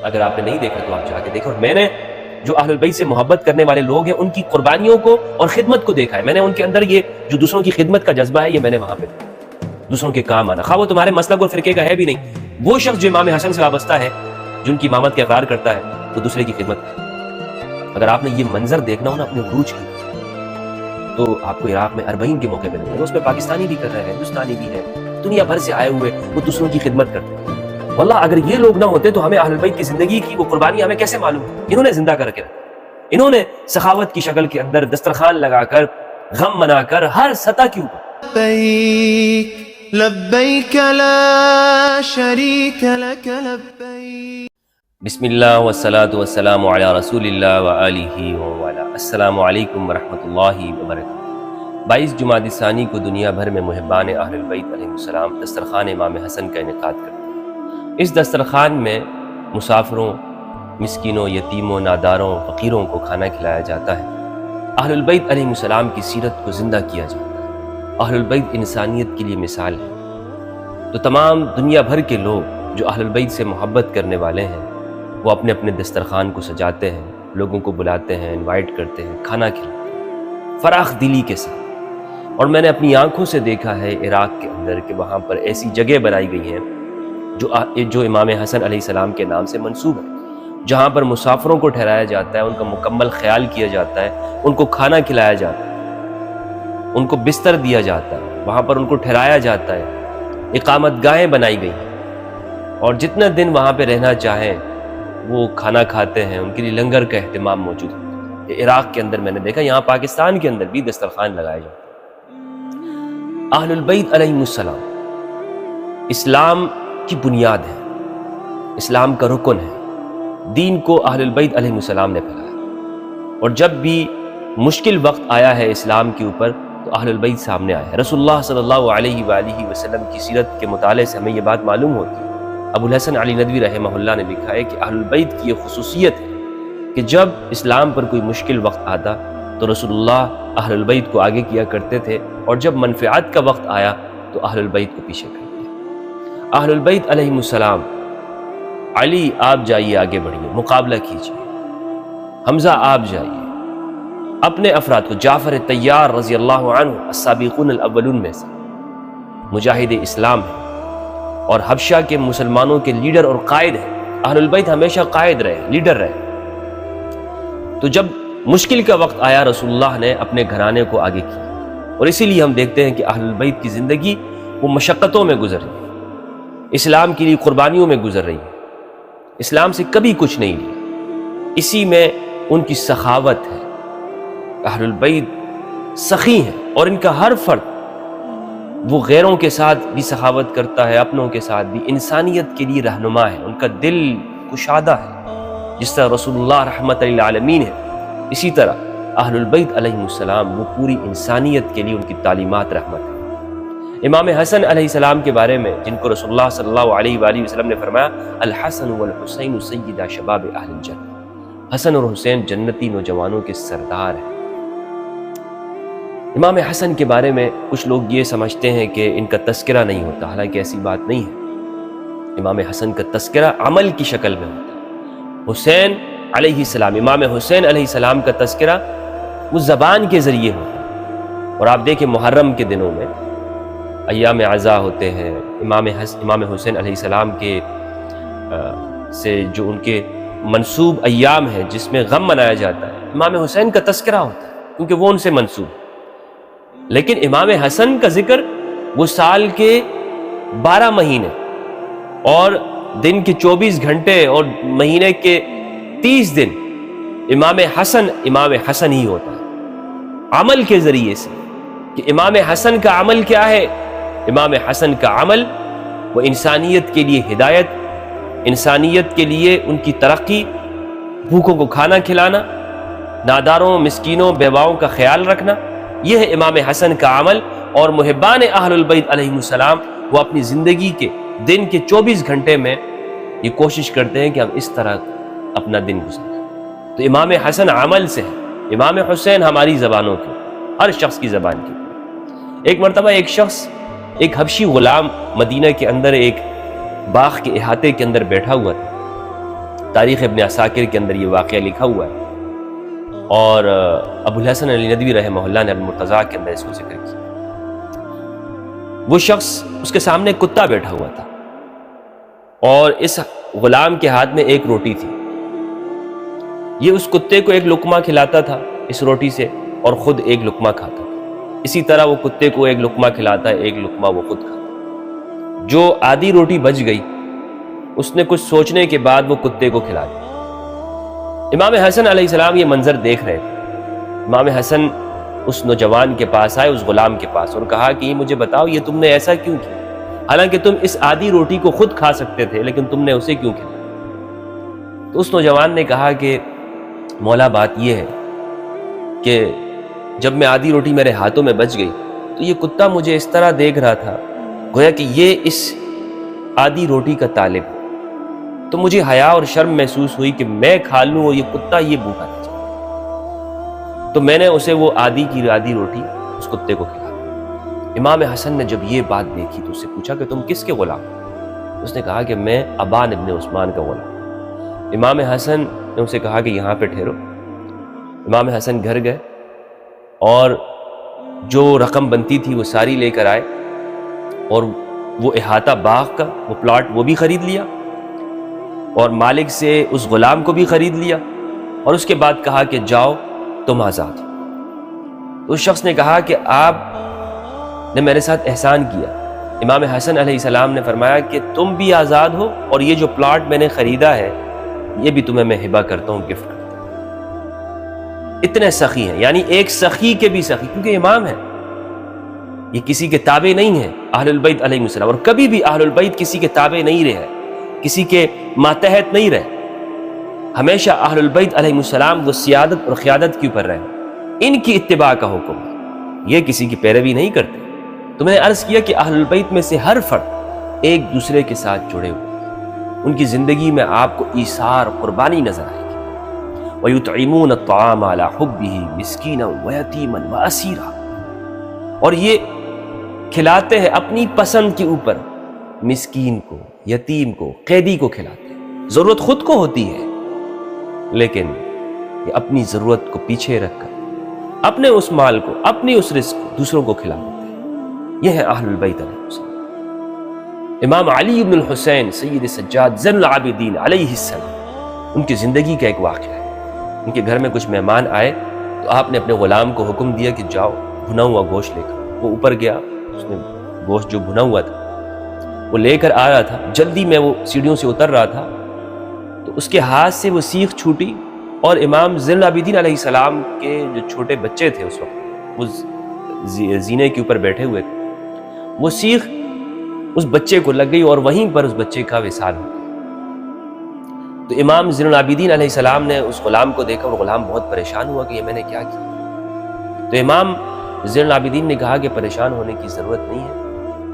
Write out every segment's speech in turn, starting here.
اگر آپ نے نہیں دیکھا تو آپ جا کے دیکھو. اور میں نے جو اہل البیت سے محبت کرنے والے لوگ ہیں ان کی قربانیوں کو اور خدمت کو دیکھا ہے. میں نے ان کے اندر یہ جو دوسروں کی خدمت کا جذبہ ہے یہ میں نے وہاں پہ دوسروں کے کام آنا. خواہ وہ تمہارے مسلک اور فرقے کا ہے بھی نہیں, وہ شخص جو امام حسن سے وابستہ ہے, جو ان کی امامت کا اقرار کرتا ہے, وہ دوسرے کی خدمت کرتا ہے. اگر آپ نے یہ منظر دیکھنا ہو نا اپنے عروج کی, تو آپ کو عراق میں 40 کے موقع ملیں گے. اس میں پاکستانی بھی کر رہے ہیں, ہندوستانی بھی ہے, دنیا بھر سے آئے ہوئے وہ دوسروں کی خدمت کرتے ہیں. واللہ اگر یہ لوگ نہ ہوتے تو ہمیں اہل البیت کی زندگی کی وہ قربانی ہمیں کیسے معلوم؟ انہوں نے زندہ کر کے رکھا. انہوں نے سخاوت کی شکل کے اندر دسترخوان لگا کر, غم منا کر, ہر سطح کے اوپر لبیک لبیک لا شریک لک لبیک. بسم اللہ والصلاة والسلام علی رسول اللہ وآلہ وعلا. السلام علیکم ورحمۃ اللہ وبرکاتہ. 22 جمادی ثانی کو دنیا بھر میں محبان اہل البیت علیہ السلام دسترخوان امام حسن کا انعقاد کرتے ہیں. اس دسترخوان میں مسافروں, مسکینوں, یتیموں, ناداروں, فقیروں کو کھانا کھلایا جاتا ہے. اہل البیت علیہ السلام کی سیرت کو زندہ کیا جاتا ہے. اہل البیت انسانیت کے لیے مثال ہے. تو تمام دنیا بھر کے لوگ جو اہل البیت سے محبت کرنے والے ہیں وہ اپنے اپنے دسترخوان کو سجاتے ہیں, لوگوں کو بلاتے ہیں, انوائٹ کرتے ہیں, کھانا کھلاتے ہیں فراخ دلی کے ساتھ. اور میں نے اپنی آنکھوں سے دیکھا ہے عراق کے اندر کہ وہاں پر ایسی جگہ بنائی گئی ہیں جو امام حسن علیہ السلام کے نام سے منسوب ہے, جہاں پر مسافروں کو ٹھہرایا جاتا ہے, ان کا مکمل خیال کیا جاتا ہے, ان کو کھانا کھلایا جاتا ہے, ان کو بستر دیا جاتا ہے, وہاں پر ان کو ٹھہرایا جاتا ہے. اقامت گاہیں بنائی گئی ہیں اور جتنا دن وہاں پہ رہنا چاہیں وہ کھانا کھاتے ہیں. ان کے لیے لنگر کا اہتمام موجود ہے. یہ عراق کے اندر میں نے دیکھا, یہاں پاکستان کے اندر بھی دسترخوان لگائے جاتے ہیں. اہل البیت علیہ السلام اسلام کی بنیاد ہے, اسلام کا رکن ہے. دین کو اہل البیت علیہ السلام نے پھیلایا, اور جب بھی مشکل وقت آیا ہے اسلام کے اوپر تو اہل البیت سامنے آیا ہے. رسول اللہ صلی اللہ علیہ وآلہ وسلم کی سیرت کے مطالعے سے ہمیں یہ بات معلوم ہوتی ہے. ابو الحسن علی ندوی رحمہ اللہ نے لکھا ہے کہ اہل البیت کی یہ خصوصیت ہے کہ جب اسلام پر کوئی مشکل وقت آتا تو رسول اللہ اہل البیت کو آگے کیا کرتے تھے, اور جب منفعت کا وقت آیا تو اہل البیت کو پیچھے کر دیا. اہل البیت علیہ السلام, علی آپ جائیے, آگے بڑھیے, مقابلہ کیجیے. حمزہ آپ جائیے, اپنے افراد کو, جعفر طیار رضی اللہ عنہ السابقون الاولون میں سے مجاہد اسلام ہیں اور حبشہ کے مسلمانوں کے لیڈر اور قائد ہیں. اہل البیت ہمیشہ قائد رہے, لیڈر رہے. تو جب مشکل کا وقت آیا رسول اللہ نے اپنے گھرانے کو آگے کیا, اور اسی لیے ہم دیکھتے ہیں کہ اہل البیت کی زندگی وہ مشقتوں میں گزر رہی ہے, اسلام کے لیے قربانیوں میں گزر رہی ہے, اسلام سے کبھی کچھ نہیں لیا. اسی میں ان کی سخاوت ہے. اہل البیت سخی ہیں اور ان کا ہر فرد وہ غیروں کے ساتھ بھی سخاوت کرتا ہے, اپنوں کے ساتھ بھی. انسانیت کے لیے رہنما ہے, ان کا دل کشادہ ہے. جس طرح رسول اللہ رحمت للعالمین ہے, اسی طرح اہل البیت علیہ السلام وہ پوری انسانیت کے لیے ان کی تعلیمات رحمت ہے. امام حسن علیہ السلام کے بارے میں, جن کو رسول اللہ صلی اللہ علیہ وآلہ وسلم نے فرمایا الحسن والحسین سیدا شباب اہل الجنہ, حسن اور حسین جنتی نوجوانوں کے سردار ہیں. امام حسن کے بارے میں کچھ لوگ یہ سمجھتے ہیں کہ ان کا تذکرہ نہیں ہوتا, حالانکہ ایسی بات نہیں ہے. امام حسن کا تذکرہ عمل کی شکل میں ہوتا ہے. حسین علیہ السلام, امام حسین علیہ السلام کا تذکرہ وہ زبان کے ذریعے ہوتا ہے. اور آپ دیکھیں محرم کے دنوں میں ایام عزا ہوتے ہیں, امام حسین علیہ السلام کے سے جو ان کے منسوب ایام ہے جس میں غم منایا جاتا ہے, امام حسین کا تذکرہ ہوتا ہے کیونکہ وہ ان سے منسوب ہے. لیکن امام حسن کا ذکر وہ سال کے 12 مہینے اور دن کے 24 گھنٹے اور مہینے کے 30 دن امام حسن ہی ہوتا ہے, عمل کے ذریعے سے. کہ امام حسن کا عمل کیا ہے؟ امام حسن کا عمل وہ انسانیت کے لیے ہدایت, انسانیت کے لیے ان کی ترقی, بھوکوں کو کھانا کھلانا, ناداروں, مسکینوں, بیواؤں کا خیال رکھنا. یہ ہے امام حسن کا عمل. اور محبان اہل البیت علیہ السلام وہ اپنی زندگی کے دن کے 24 گھنٹے میں یہ کوشش کرتے ہیں کہ ہم اس طرح اپنا دن گزاریں. تو امام حسن عمل سے ہے, امام حسین ہماری زبانوں کی, ہر شخص کی زبان کی. ایک مرتبہ ایک شخص, ایک حبشی غلام مدینہ کے اندر ایک باغ کے احاطے کے اندر بیٹھا ہوا تھا. تاریخ ابن عساکر کے اندر یہ واقعہ لکھا ہوا ہے، اور ابو الحسن علی ندوی رحمہ اللہ نے المرتضیٰ کے اندر اس کو ذکر کیا۔ وہ شخص، اس کے سامنے ایک کتا بیٹھا ہوا تھا، اور اس غلام کے ہاتھ میں ایک روٹی تھی۔ یہ اس کتے کو ایک لقمہ کھلاتا تھا اس روٹی سے، اور خود ایک لقمہ کھاتا تھا۔ اسی طرح وہ کتے کو ایک لقمہ کھلاتا ہے، ایک لقمہ وہ خود کھاتا۔ جو آدھی روٹی بچ گئی، اس نے کچھ سوچنے کے بعد وہ کتے کو کھلا دی۔ امام حسن علیہ السلام یہ منظر دیکھ رہے تھے۔ امام حسن اس نوجوان کے پاس آئے، اس غلام کے پاس، اور کہا کہ یہ مجھے بتاؤ، یہ تم نے ایسا کیوں کیا؟ حالانکہ تم اس آدھی روٹی کو خود کھا سکتے تھے، لیکن تم نے اسے کیوں کھلایا؟ تو اس نوجوان نے کہا کہ مولا، بات یہ ہے کہ جب میں آدھی روٹی میرے ہاتھوں میں بچ گئی تو یہ کتا مجھے اس طرح دیکھ رہا تھا گویا کہ یہ اس آدھی روٹی کا طالب ہے، تو مجھے حیا اور شرم محسوس ہوئی کہ میں کھا لوں اور یہ کتا یہ بھوکا رہ جائے، تو میں نے اسے وہ آدھی کی آدھی روٹی اس کتے کو کھلا دی۔ امام حسن نے جب یہ بات دیکھی تو اس سے پوچھا کہ تم کس کے غلام؟ اس نے کہا کہ میں ابان ابن عثمان کا غلام۔ امام حسن نے اسے کہا کہ یہاں پہ ٹھہرو۔ امام حسن گھر گئے اور جو رقم بنتی تھی وہ ساری لے کر آئے، اور وہ احاطہ باغ کا وہ پلاٹ وہ بھی خرید لیا، اور مالک سے اس غلام کو بھی خرید لیا، اور اس کے بعد کہا کہ جاؤ تم آزاد ہو۔ تو اس شخص نے کہا کہ آپ نے میرے ساتھ احسان کیا۔ امام حسن علیہ السلام نے فرمایا کہ تم بھی آزاد ہو، اور یہ جو پلاٹ میں نے خریدا ہے یہ بھی تمہیں میں ہبہ کرتا ہوں، گفٹ کرتا ہوں۔ اتنے سخی ہیں، یعنی ایک سخی کے بھی سخی، کیونکہ امام ہے، یہ کسی کے تابع نہیں ہے اہل البیت علیہ السلام، اور کبھی بھی اہل البیت کسی کے تابع نہیں رہے، کسی کے ماتحت نہیں رہے۔ ہمیشہ اہل البیت علیہ السلام وہ سیادت اور قیادت کے اوپر رہے، ان کی اتباع کا حکم ہے، یہ کسی کی پیروی نہیں کرتے۔ تو میں نے عرض کیا کہ اہل البیت میں سے ہر فرد ایک دوسرے کے ساتھ جڑے ہوئے، ان کی زندگی میں آپ کو ایثار، قربانی نظر آئے گی۔ وَيُطْعِمُونَ الطَّعَامَ عَلَى حُبِّهِ مِسْكِينًا وَيَتِيمًا وَأَسِيرًا، اور یہ کھلاتے ہیں اپنی پسند کے اوپر، مسکین کو، یتیم کو، قیدی کو کھلاتے ہیں۔ ضرورت خود کو ہوتی ہے، لیکن یہ اپنی ضرورت کو پیچھے رکھ کر اپنے اس مال کو، اپنی اس رزق کو دوسروں کو کھلا دیتے ہیں۔ یہ ہے اہل البیت علیہ السلام۔ امام علی بن الحسین سید سجاد زین العابدین علیہ السلام، ان کی زندگی کا ایک واقعہ ہے۔ ان کے گھر میں کچھ مہمان آئے تو آپ نے اپنے غلام کو حکم دیا کہ جاؤ بھنا ہوا گوشت لے کر۔ وہ اوپر گیا، اس نے گوشت جو بھنا ہوا تھا وہ لے کر آ رہا تھا، جلدی میں وہ سیڑھیوں سے اتر رہا تھا تو اس کے ہاتھ سے وہ سیخ چھوٹی، اور امام زین العابدین علیہ السلام کے جو چھوٹے بچے تھے اس وقت، وہ زینے کے اوپر بیٹھے ہوئے تھے، وہ سیخ اس بچے کو لگ گئی اور وہیں پر اس بچے کا وصال ہو گیا۔ تو امام زین العابدین علیہ السلام نے اس غلام کو دیکھا، اور غلام بہت پریشان ہوا کہ یہ میں نے کیا کیا۔ تو امام زین العابدین نے کہا کہ پریشان ہونے کی ضرورت نہیں ہے،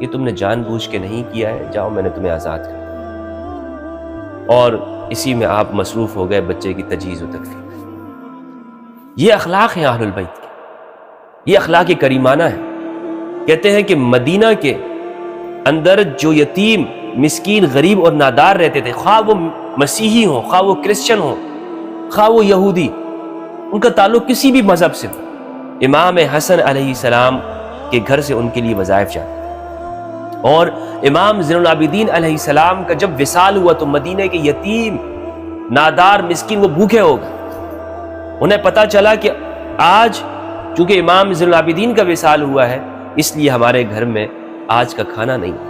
یہ تم نے جان بوجھ کے نہیں کیا ہے، جاؤ میں نے تمہیں آزاد کر دیا۔ اور اسی میں آپ مصروف ہو گئے بچے کی تجہیز و تکفین میں۔ یہ اخلاق ہیں اہل البیت کے، یہ اخلاق کریمانہ ہے۔ کہتے ہیں کہ مدینہ کے اندر جو یتیم، مسکین، غریب اور نادار رہتے تھے، خواہ وہ مسیحی ہوں، خواہ وہ کرسچن ہوں، خواہ وہ یہودی، ان کا تعلق کسی بھی مذہب سے ہو، امام حسن علیہ السلام کے گھر سے ان کے لیے وظائف جاتے تھے۔ اور امام زین العابدین علیہ السلام کا جب وصال ہوا تو مدینہ کے یتیم، نادار، مسکین وہ بھوکے ہو گئے۔ انہیں پتا چلا کہ آج چونکہ امام زین العابدین کا وصال ہوا ہے، اس لیے ہمارے گھر میں آج کا کھانا نہیں ہے۔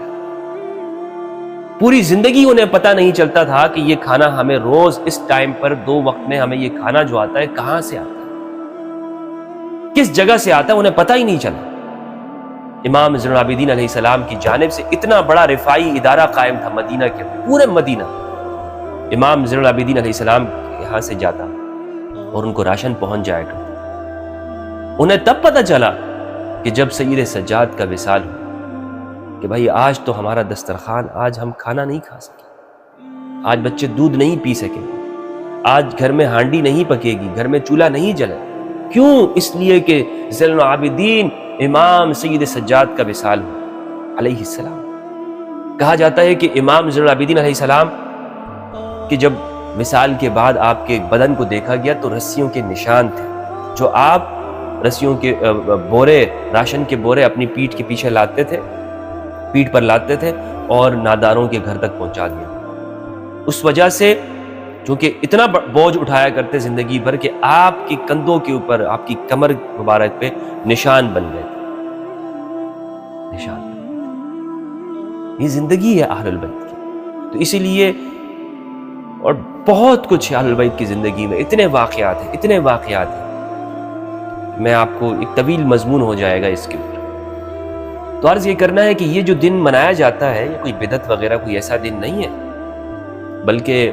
پوری زندگی انہیں پتہ نہیں چلتا تھا کہ یہ کھانا ہمیں روز اس ٹائم پر 2 وقت میں ہمیں یہ کھانا جو آتا ہے کہاں سے آتا ہے، کس جگہ سے آتا ہے، انہیں پتہ ہی نہیں چلا۔ امام زین العابدین علیہ السلام کی جانب سے اتنا بڑا رفاعی ادارہ قائم تھا مدینہ کے، پورے مدینہ امام زین العابدین علیہ السلام یہاں سے جاتا اور ان کو راشن پہنچ جایا کرتا۔ انہیں تب پتہ چلا کہ جب سید سجاد کا وصال ہوا کہ بھائی آج تو ہمارا دسترخوان، آج ہم کھانا نہیں کھا سکے، آج بچے دودھ نہیں پی سکیں، آج گھر میں ہانڈی نہیں پکے گی، گھر میں چولہا نہیں جلے۔ کیوں؟ اس لیے کہ زین العابدین امام سید سجاد کا وصال ہوا علیہ السلام۔ کہا جاتا ہے کہ امام زین العابدین علیہ السلام کہ جب وصال کے بعد آپ کے بدن کو دیکھا گیا تو رسیوں کے نشان تھے، جو آپ رسیوں کے بورے، راشن کے بورے اپنی پیٹھ کے پیچھے لاتے تھے، پیٹھ پر لاتے تھے اور ناداروں کے گھر تک پہنچا دیا۔ اس وجہ سے چونکہ اتنا بوجھ اٹھایا کرتے زندگی بھر کہ آپ کی کندھوں کے اوپر، آپ کی کمر مبارک پہ نشان بن گئے تھے، نشان۔ یہ زندگی ہے اہل البیت کی۔ تو اسی لیے، اور بہت کچھ ہے اہل البیت کی زندگی میں، اتنے واقعات ہیں، اتنے واقعات ہیں، میں آپ کو ایک طویل مضمون ہو جائے گا اس کے اوپر۔ تو عرض یہ کرنا ہے کہ یہ جو دن منایا جاتا ہے، یہ کوئی بدعت وغیرہ کوئی ایسا دن نہیں ہے، بلکہ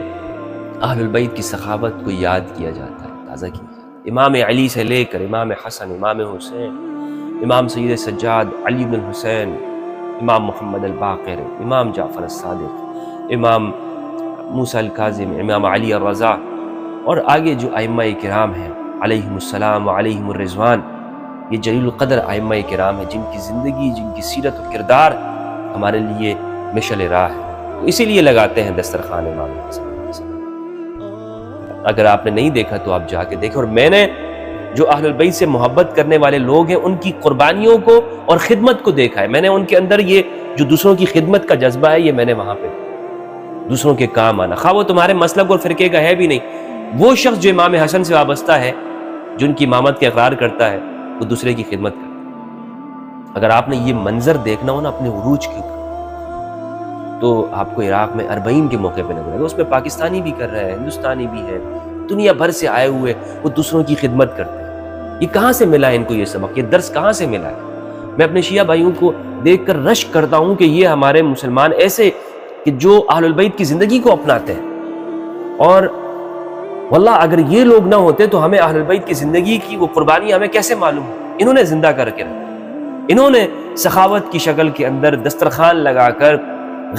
اہل البیت کی سخاوت کو یاد کیا جاتا ہے، تازہ کیا جاتا ہے۔ امام علی سے لے کر امام حسن، امام حسین، امام سید سجاد علی بن الحسین، امام محمد الباقر، امام جعفر الصادق، امام موسیٰ الکاظم، امام علی الرضا، اور آگے جو ائمہ کرام ہیں علیہم السلام و علیہم الرضوان، یہ جلیل القدر ائمہ کرام ہیں جن کی زندگی، جن کی سیرت و کردار ہمارے لیے مشعل راہ ہے۔ تو اسی لیے لگاتے ہیں دسترخوان امام حسن۔ اگر آپ نے نہیں دیکھا تو آپ جا کے دیکھیں۔ اور میں نے جو اہل البیت سے محبت کرنے والے لوگ ہیں، ان کی قربانیوں کو اور خدمت کو دیکھا ہے، میں نے ان کے اندر یہ جو دوسروں کی خدمت کا جذبہ ہے، یہ میں نے وہاں پہ دوسروں کے کام آنا، خواہ وہ تمہارے مسلک اور فرقے کا ہے بھی نہیں، وہ شخص جو امام حسن سے وابستہ ہے، جو ان کی امامت کا اقرار کرتا ہے، وہ دوسرے کی خدمت کرتا ہے۔ اگر آپ نے یہ منظر دیکھنا ہو نا اپنے عروج کے اوپر، تو آپ کو عراق میں 40 کے موقع پہ لگ رہا ہے، اس میں پاکستانی بھی کر رہے ہیں، ہندوستانی بھی ہے، دنیا بھر سے آئے ہوئے وہ دوسروں کی خدمت کرتے ہیں۔ یہ کہاں سے ملا ہے ان کو یہ سبق، یہ درس کہاں سے ملا ہے؟ میں اپنے شیعہ بھائیوں کو دیکھ کر رشک کرتا ہوں کہ یہ ہمارے مسلمان ایسے کہ جو اہل البیت کی زندگی کو اپناتے ہیں، اور واللہ اگر یہ لوگ نہ ہوتے تو ہمیں اہل البیت کی زندگی کی وہ قربانی ہمیں کیسے معلوم ہو؟ انہوں نے زندہ کر کے رکھا، انہوں نے سخاوت کی شکل کے اندر دسترخوان لگا کر،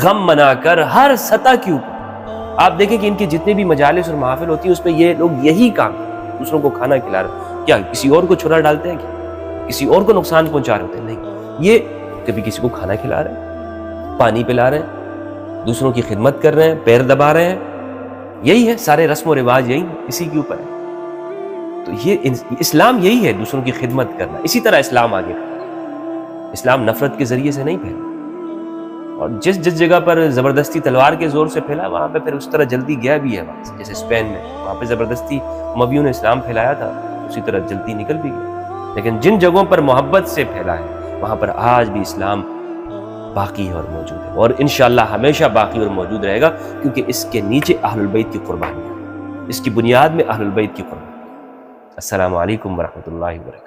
غم منا کر، ہر سطح کے اوپر آپ دیکھیں کہ ان کی جتنے بھی مجالس اور محافل ہوتی ہیں اس میں یہ لوگ یہی کام، دوسروں کو کھانا کھلا رہے ہیں، کیا کسی اور کو چھرا ڈالتے ہیں، کیا کسی اور کو نقصان پہنچا رہے ہوتے ہیں؟ نہیں، یہ کبھی کسی کو کھانا کھلا رہے ہیں، پانی پلا رہے ہیں، دوسروں کی خدمت کر رہے ہیں، پیر دبا رہے ہیں، یہی ہے سارے رسم و رواج، یہی اسی کے اوپر ہے۔ تو یہ اسلام یہی ہے، دوسروں کی خدمت کرنا۔ اسی طرح اسلام آگے پھیلا، اسلام نفرت کے ذریعے سے نہیں پھیلا، اور جس جگہ پر زبردستی تلوار کے زور سے پھیلا وہاں پہ پھر اس طرح جلدی گیا بھی ہے وہاں سے، جیسے اسپین میں وہاں پہ زبردستی امویوں نے اسلام پھیلایا تھا، اسی طرح جلدی نکل بھی گیا۔ لیکن جن جگہوں پر محبت سے پھیلا ہے وہاں پر آج بھی اسلام باقی ہے اور موجود ہے، اور انشاءاللہ ہمیشہ باقی اور موجود رہے گا، کیونکہ اس کے نیچے اہل البیت کی قربانی ہے، اس کی بنیاد میں اہل البیت کی قربانی ہے۔ السلام علیکم ورحمۃ اللہ وبرکاتہ۔